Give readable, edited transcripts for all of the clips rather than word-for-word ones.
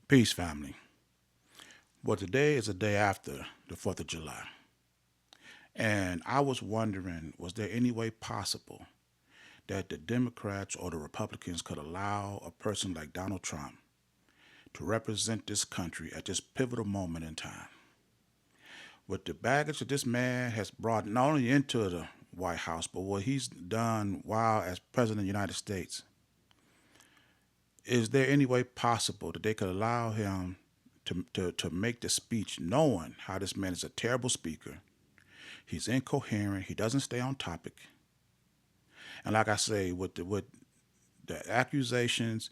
Peace, family. Well, today is the day after the 4th of July. And I was wondering, was there any way possible that the Democrats or the Republicans could allow a person like Donald Trump to represent this country at this pivotal moment in time? With the baggage that this man has brought not only into the White House, but what he's done while as President of the United States, is there any way possible that they could allow him to make the speech knowing how this man is a terrible speaker? He's incoherent. He doesn't stay on topic. And like I say, with the accusations,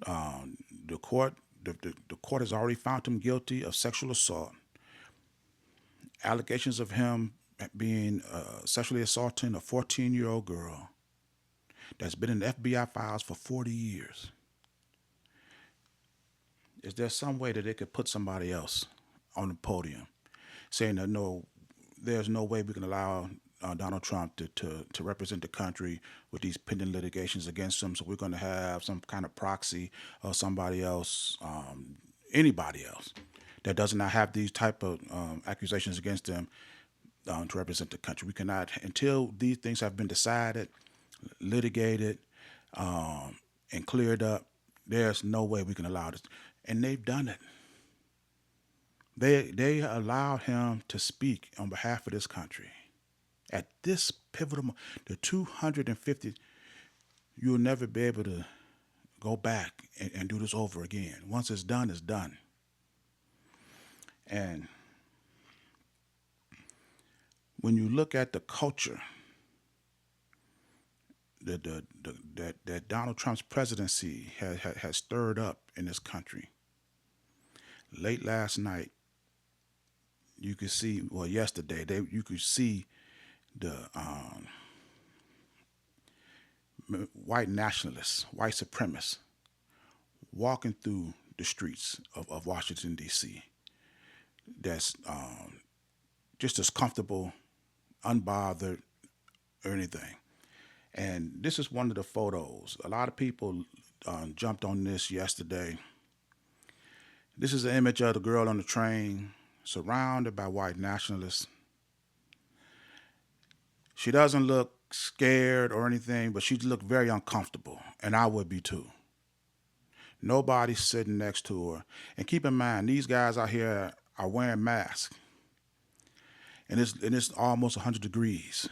the court the court has already found him guilty of sexual assault. Allegations of him being sexually assaulting a 14-year-old girl that's been in the FBI files for 40 years. Is there some way that they could put somebody else on the podium saying that no, there's no way we can allow Donald Trump to represent the country with these pending litigations against him? So we're going to have some kind of proxy or somebody else, anybody else that does not have these type of accusations against them to represent the country. We cannot, until these things have been decided, litigated, and cleared up, there's no way we can allow this. And they've done it. They allowed him to speak on behalf of this country. At this pivotal moment, the 250, you'll never be able to go back and do this over again. Once it's done, it's done. And when you look at the culture that Donald Trump's presidency has stirred up in this country, late last night, you could see, well, yesterday, you could see the white nationalists, white supremacists, walking through the streets of Washington, D.C. That's just as comfortable, unbothered, or anything. And this is one of the photos. A lot of people jumped on this yesterday. This is an image of the girl on the train, surrounded by white nationalists. She doesn't look scared or anything, but she looked very uncomfortable, and I would be too. Nobody's sitting next to her. And keep in mind, these guys out here are wearing masks, and it's almost 100 degrees.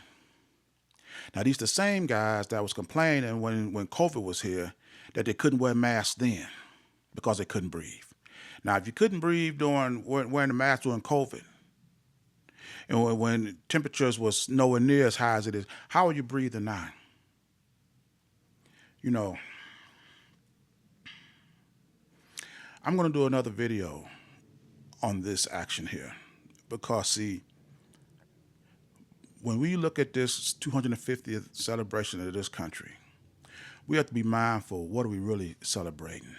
Now, these the same guys that was complaining when COVID was here that they couldn't wear masks then because they couldn't breathe. Now, if you couldn't breathe during wearing the mask during COVID, and when temperatures was nowhere near as high as it is, how are you breathing now? You know, I'm going to do another video on this action here because, see, when we look at this 250th celebration of this country, we have to be mindful, what are we really celebrating?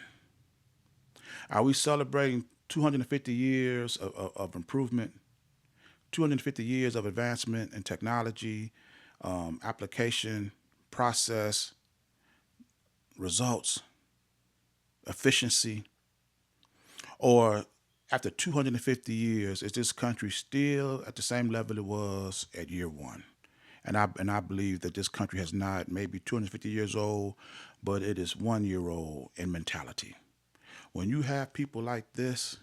Are we celebrating 250 years of improvement, 250 years of advancement in technology, application, process, results, efficiency? Or after 250 years, is this country still at the same level it was at year one? And I believe that this country has not maybe 250 years old, but it is 1 year old in mentality. When you have people like this,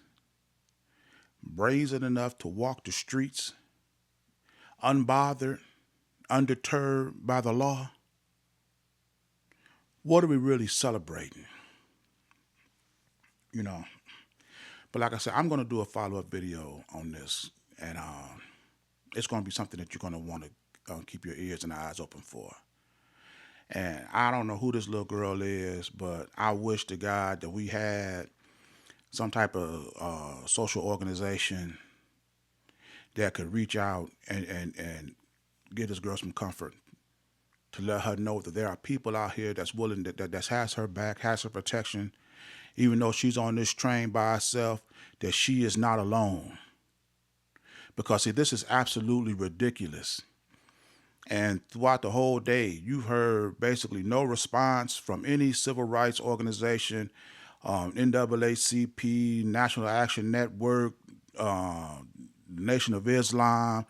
brazen enough to walk the streets, unbothered, undeterred by the law, what are we really celebrating? You know. But like I said, I'm going to do a follow-up video on this, and it's going to be something that you're going to want to keep your ears and eyes open for. And I don't know who this little girl is, but I wish to God that we had some type of social organization that could reach out and give this girl some comfort, to let her know that there are people out here that's willing, that has her back, has her protection, even though she's on this train by herself, that she is not alone. Because, see, this is absolutely ridiculous. And throughout the whole day, you've heard basically no response from any civil rights organization, NAACP, National Action Network, Nation of Islam,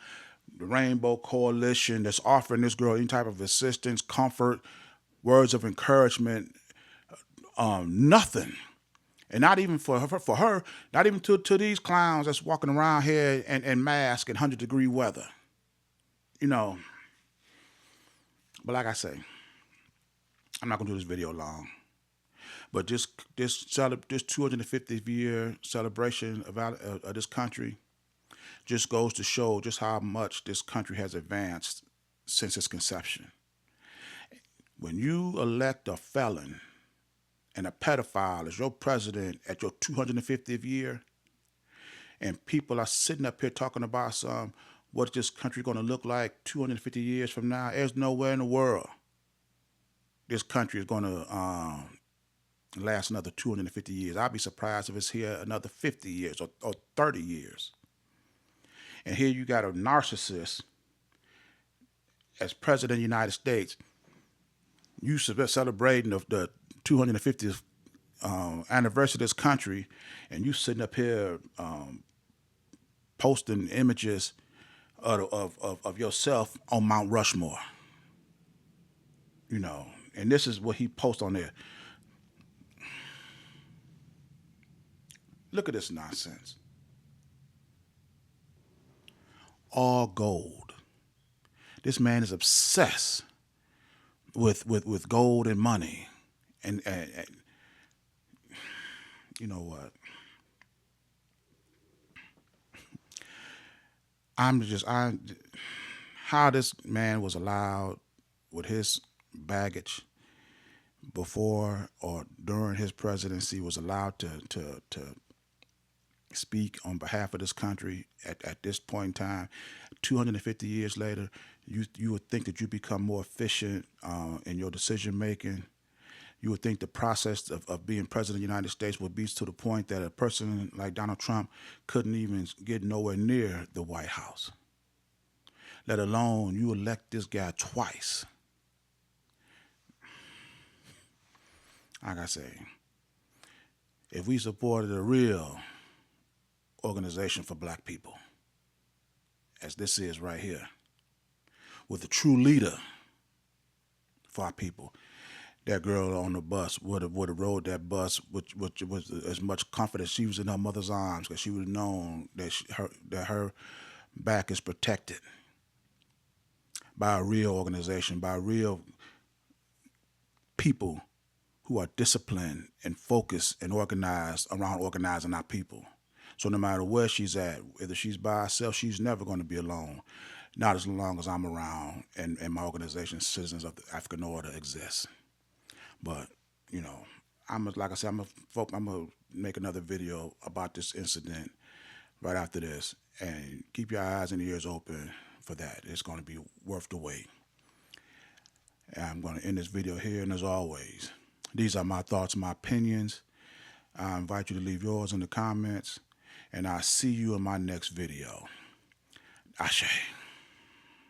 the Rainbow Coalition that's offering this girl any type of assistance, comfort, words of encouragement, nothing. And not even for her, not even to these clowns that's walking around here in masks in 100-degree weather. You know, but like I say, I'm not gonna do this video long. But this 250th year celebration of this country just goes to show just how much this country has advanced since its conception. When you elect a felon and a pedophile as your president at your 250th year, and people are sitting up here talking about what this country going to look like 250 years from now, there's nowhere in the world this country is going to last another 250 years. I'd be surprised if it's here another 50 years or 30 years. And here you got a narcissist as president of the United States. You celebrating the 250th anniversary of this country, and you sitting up here posting images of yourself on Mount Rushmore. You know, and this is what he posts on there. Look at this nonsense. All gold. This man is obsessed with gold and money. And you know what? How this man was allowed with his baggage before or during his presidency was allowed to speak on behalf of this country at this point in time, 250 years later, you would think that you become more efficient in your decision making. You would think the process of being president of the United States would be to the point that a person like Donald Trump couldn't even get nowhere near the White House, let alone you elect this guy twice. Like I say, if we supported a real organization for black people, as this is right here, with a true leader for our people, that girl on the bus would have rode that bus which was as much comfort as she was in her mother's arms, because she would have known that her back is protected by a real organization, by real people who are disciplined and focused and organized around organizing our people. So no matter where she's at, whether she's by herself, she's never going to be alone. Not as long as I'm around and my organization, Citizens of the African Order, exists. But, you know, like I said, I'm gonna make another video about this incident right after this, and keep your eyes and ears open for that. It's going to be worth the wait. And I'm going to end this video here, and as always, these are my thoughts, my opinions. I invite you to leave yours in the comments, and I'll see you in my next video. Ashe.